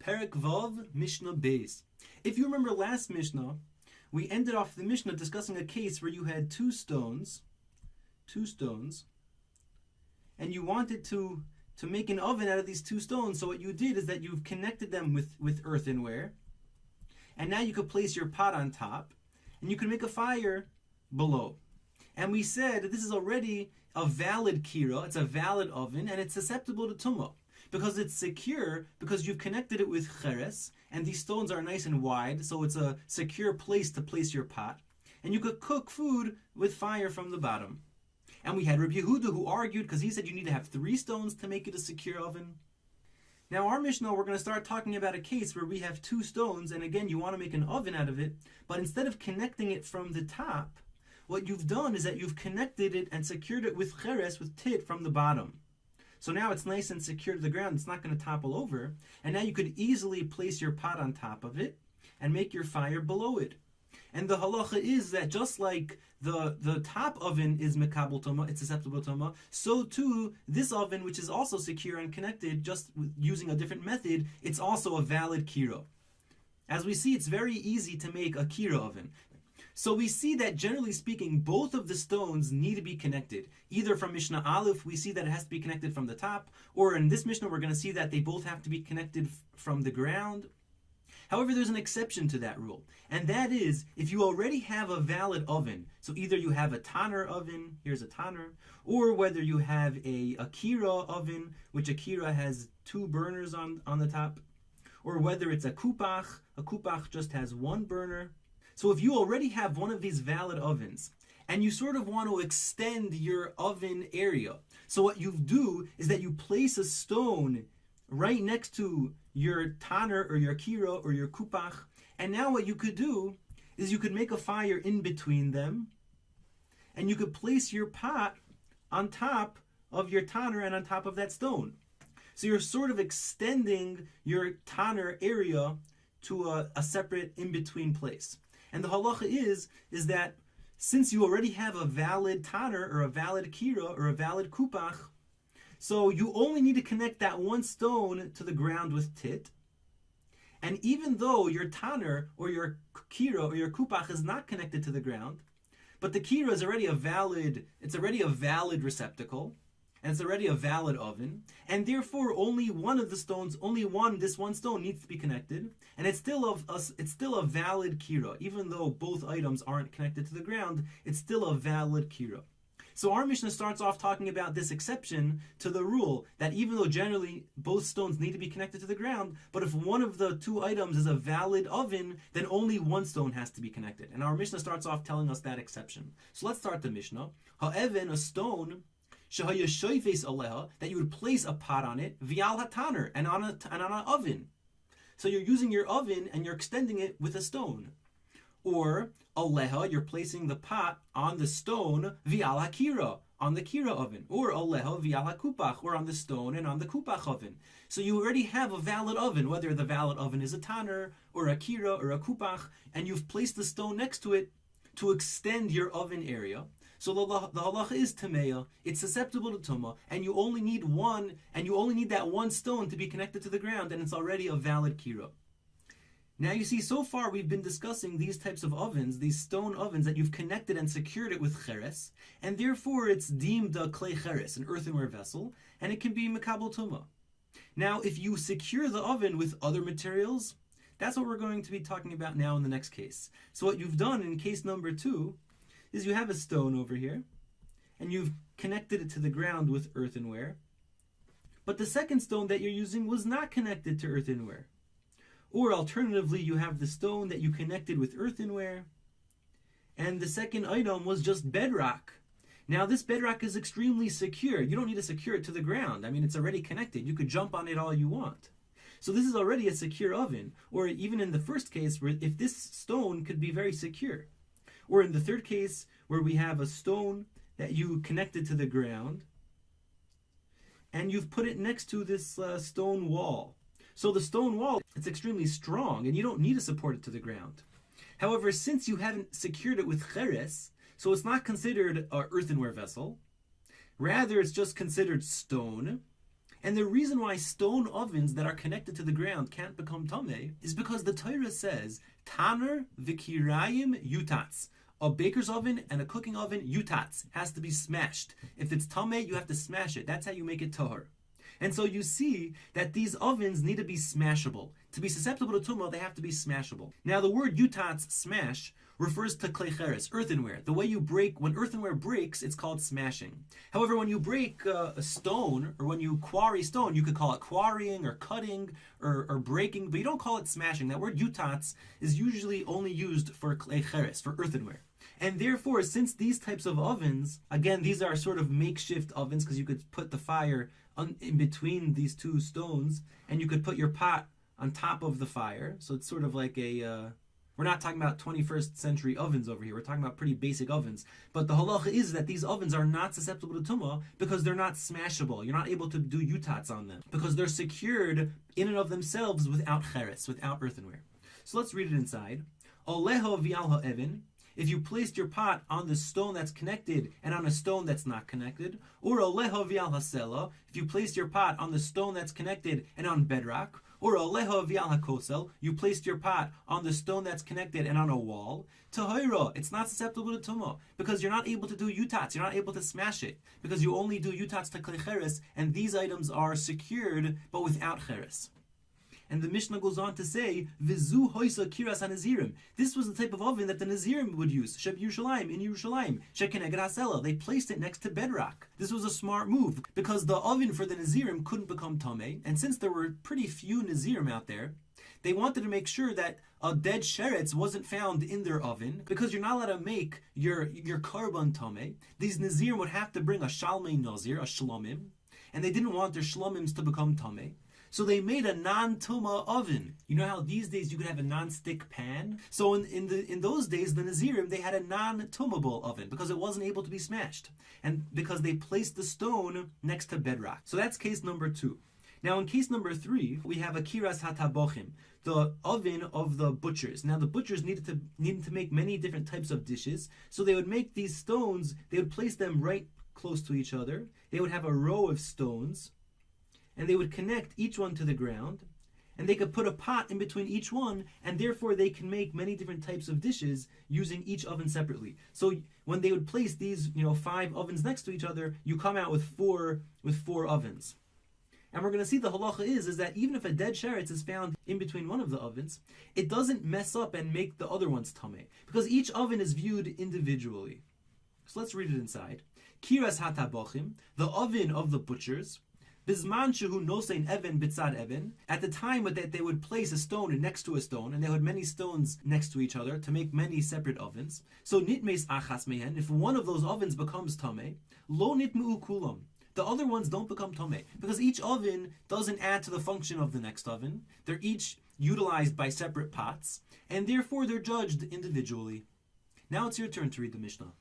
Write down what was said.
Perek Vav, Mishna Beis. If you remember last Mishnah, we ended off the Mishnah discussing a case where you had two stones, and you wanted to make an oven out of these two stones. So what you did is that you've connected them with earthenware, and now you could place your pot on top, and you can make a fire below. And we said that this is already a valid kirah, it's a valid oven, and it's susceptible to tumah, because it's secure, because you've connected it with cheres, and these stones are nice and wide, so it's a secure place to place your pot. And you could cook food with fire from the bottom. And we had Rabbi Yehuda who argued, because he said you need to have 3 stones to make it a secure oven. Now our Mishnah, we're going to start talking about a case where we have 2 stones, and again, you want to make an oven out of it, but instead of connecting it from the top, what you've done is that you've connected it and secured it with cheres, with tit, from the bottom. So now it's nice and secure to the ground, it's not going to topple over, and now you could easily place your pot on top of it and make your fire below it. And the halacha is that just like the top oven is mekabel toma, it's susceptible to toma, so too this oven, which is also secure and connected, just using a different method, it's also a valid kirah. As we see, it's very easy to make a kirah oven. So we see that generally speaking, both of the stones need to be connected. Either from Mishnah Aleph, we see that it has to be connected from the top, or in this Mishnah, we're going to see that they both have to be connected from the ground. However, there's an exception to that rule, and that is if you already have a valid oven, so either you have a tanner oven, here's a tanner, or whether you have a kirah oven, which a kirah has 2 burners on the top, or whether it's a kupach just has 1 burner. So if you already have one of these valid ovens, and you sort of want to extend your oven area, so what you do is that you place a stone right next to your tanner or your kirah or your kupach, and now what you could do is you could make a fire in between them, and you could place your pot on top of your tanner and on top of that stone. So you're sort of extending your tanner area to a separate in-between place. And the halacha is that since you already have a valid tanner or a valid kirah or a valid kupach, so you only need to connect that 1 stone to the ground with tit. And even though your tanner or your kirah or your kupach is not connected to the ground, but the kirah is already a valid receptacle, and it's already a valid oven, and therefore only one of the stones, this one stone needs to be connected, and it's still a valid kirah. Even though both items aren't connected to the ground, it's still a valid kirah. So our Mishnah starts off talking about this exception to the rule that even though generally both stones need to be connected to the ground, but if one of the 2 items is a valid oven, then only 1 stone has to be connected. And our Mishnah starts off telling us that exception. So let's start the Mishnah. Ha'even, a stone, shehaya shoifes aleha, that you would place a pot on it, vial hataner, and on an oven. So you're using your oven and you're extending it with a stone. Or aleha, you're placing the pot on the stone, vial hakira, on the kirah oven. Or aleha vial hakupach, or on the stone and on the kupach oven. So you already have a valid oven, whether the valid oven is a tanner or a kirah or a kupach, and you've placed the stone next to it to extend your oven area. So the halacha is tameya, it's susceptible to tumah, and you only need that 1 stone to be connected to the ground, and it's already a valid kirah. Now you see, so far we've been discussing these types of ovens, these stone ovens that you've connected and secured it with cheres, and therefore it's deemed a clay cheres, an earthenware vessel, and it can be mekabel tumah. Now if you secure the oven with other materials, that's what we're going to be talking about now in the next case. So what you've done in case number 2 is you have a stone over here, and you've connected it to the ground with earthenware, but the second stone that you're using was not connected to earthenware. Or alternatively, you have the stone that you connected with earthenware, and the second item was just bedrock. Now this bedrock is extremely secure. You don't need to secure it to the ground. I mean, it's already connected. You could jump on it all you want. So this is already a secure oven. Or even in the first case, where if this stone could be very secure. Or in the third case, where we have a stone that you connected to the ground, and you've put it next to this stone wall. So the stone wall, it's extremely strong, and you don't need to support it to the ground. However, since you haven't secured it with cheres, so it's not considered an earthenware vessel, rather it's just considered stone, And the reason why stone ovens that are connected to the ground can't become tameh is because the Torah says, Taner v'kirayim yutatz. A baker's oven and a cooking oven, yutatz, has to be smashed. If it's tameh, you have to smash it. That's how you make it tahor. And so you see that these ovens need to be smashable. To be susceptible to tumah, they have to be smashable. Now the word yutatz, smash, refers to klei cheres, earthenware. The way you break, when earthenware breaks, it's called smashing. However, when you break a stone, or when you quarry stone, you could call it quarrying, or cutting, or breaking, but you don't call it smashing. That word yutatz is usually only used for klei cheres, for earthenware. And therefore, since these types of ovens, again, these are sort of makeshift ovens, because you could put the fire in between these two stones, and you could put your pot on top of the fire. So it's sort of like a... we're not talking about 21st century ovens over here. We're talking about pretty basic ovens. But the halacha is that these ovens are not susceptible to tumah because they're not smashable. You're not able to do yutats on them because they're secured in and of themselves without cheres, without earthenware. So let's read it inside. Oleho v'al ha'evin. If you placed your pot on the stone that's connected and on a stone that's not connected, or oleho v'al hasela, if you placed your pot on the stone that's connected and on bedrock, or oleho v'al hakosel, you placed your pot on the stone that's connected and on a wall, tahira, it's not susceptible to tumah, because you're not able to do yutats, you're not able to smash it, because you only do yutats to klei cheres, and these items are secured, but without cheres. And the Mishnah goes on to say, Vizu hoisa kiras hanazirim. This was the type of oven that the Nazirim would use. Sheb Yerushalayim, in Yerushalayim. Shekeneged hasela. They placed it next to bedrock. This was a smart move, because the oven for the Nazirim couldn't become tameh, and since there were pretty few Nazirim out there, they wanted to make sure that a dead sheretz wasn't found in their oven, because you're not allowed to make your karban tameh. These Nazirim would have to bring a shalmei nazir, a shlomim, and they didn't want their shlomims to become tameh. So they made a non-tumah oven. You know how these days you could have a non-stick pan? So in those days, the Nazirim, they had a non-tumahable oven because it wasn't able to be smashed. And because they placed the stone next to bedrock. So that's case number 2. Now in case number 3, we have a kiras hatabochim, the oven of the butchers. Now the butchers needed to make many different types of dishes. So they would make these stones, they would place them right close to each other. They would have a row of stones, and they would connect each one to the ground, and they could put a pot in between each one, and therefore they can make many different types of dishes using each oven separately. So when they would place these, 5 ovens next to each other, you come out with four ovens. And we're going to see the halacha is that even if a dead sheretz is found in between one of the ovens, it doesn't mess up and make the other ones tameh, because each oven is viewed individually. So let's read it inside. Kiras hatabochim, the oven of the butchers. Bizman shehu nosein even bitzad even. At the time that they would place a stone next to a stone, and they had many stones next to each other to make many separate ovens. So nitmeis achas mehen. If one of those ovens becomes tameh, lo nitmeu kulam. The other ones don't become tameh because each oven doesn't add to the function of the next oven. They're each utilized by separate pots, and therefore they're judged individually. Now it's your turn to read the Mishnah.